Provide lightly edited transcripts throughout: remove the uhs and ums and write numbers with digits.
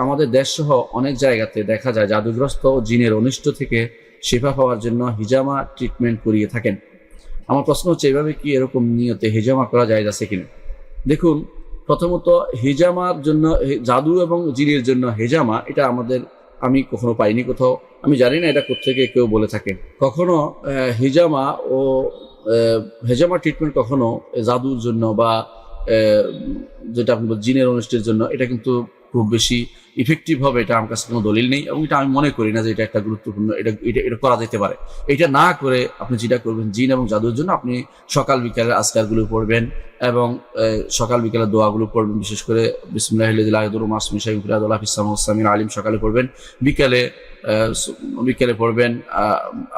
আমাদের দেশ সহ অনেক জায়গাতে দেখা যায় জাদুগ্রস্ত ও জিনের অনিষ্ট থেকে শেফা পাওয়ার জন্য হিজামা ট্রিটমেন্ট করিয়ে থাকেন। আমার প্রশ্ন হচ্ছে, এভাবে কি এরকম নিয়তে হিজামা করা যায় আছে কিনা? দেখুন, প্রথমত হিজামার জন্য, জাদু এবং জিনের জন্য হিজামা, এটা আমি কখনো পাইনি কোথাও। আমি জানি না এটা কোত্থেকে কেউ বলে থাকে। কখনো হিজামা ও হেজামা ট্রিটমেন্ট কখনো জাদুর জন্য বা যেটা আপনি জিনের অনুষ্ঠানের জন্য, এটা কিন্তু খুব বেশি ইফেক্টিভ হবে, এটা আমার কাছে কোনো দলিল নেই, এবং এটা আমি মনে করি না যে এটা একটা গুরুত্বপূর্ণ, এটা এটা এটা করা যেতে পারে। এটা না করে আপনি যেটা করবেন, জিন এবং জাদুর জন্য আপনি সকাল বিকালের আজকারগুলো পড়বেন এবং সকাল বিকালের দোয়াগুলো পড়বেন। বিশেষ করে বিসমিল্লাহিল্লাযী লা ইয়াদুররু মা'আ ইসমিহি শাইউন ফিল আরদি ওয়া লা ফিস সামা'i ওয়াস সামিউল আলিম সকালে পড়বেন। বিকেলে পড়বেন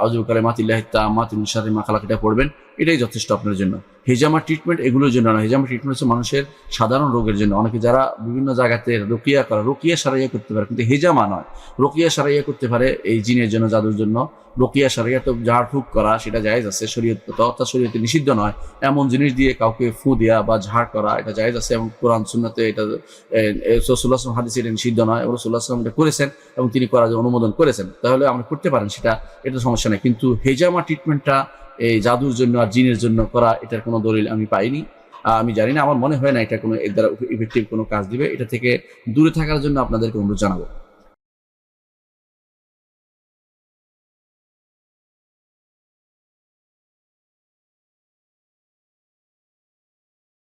আউযু বিকালিমাতিল্লাহি তাম্মাতি মিন শাররি মা খালাক, এটা পড়বেন। এটাই যথেষ্ট আপনার জন্য। হিজামা ট্রিটমেন্ট এগুলোর জন্য না। হিজামা ট্রিটমেন্ট হচ্ছে মানুষের সাধারণ রোগের জন্য। অনেকে যারা বিভিন্ন জায়গাতে রুকিয়া করে, রুকিয়া সারাইয়া করতে পারে, কিন্তু হিজামা নয়। রুকিয়া সারাইয়া করতে পারে এই জিনের জন্য, জাদুর জন্য। রুকিয়া সারাইয়া তো ঝাড়ফুঁক করা, সেটা জায়েজ আছে শরীয়ত, অর্থাৎ শরীয়তে নিষিদ্ধ নয়। এমন জিনিস দিয়ে কাউকে ফু দেওয়া বা ঝাড় করা, এটা জায়েজ আছে, এবং কোরআন সুন্নাতে এটা রাসূলুল্লাহ সাল্লাল্লাহু আলাইহি ওয়াসাল্লাম হাদিসে এটা নিষিদ্ধ নয়, এবং রাসূলুল্লাহ সাল্লাল্লাহু আলাইহি ওয়াসাল্লাম এটা করেছেন এবং তিনি করার জন্য অনুমোদন করেছেন। তাহলে আমরা করতে পারেন সেটা, এটা সমস্যা নেই। কিন্তু হিজামা ট্রিটমেন্টটা এই জাদুর জন্য আর জিনের জন্য করা, এটার কোনো দলিল আমি পাইনি। আমি জানি না, আমার মনে হয় না এটা কোনো এর দ্বারা ইফেক্টিভ কোনো কাজ দিবে। এটা থেকে দূরে থাকার জন্য আপনাদেরকে অনুরোধ জানাবো।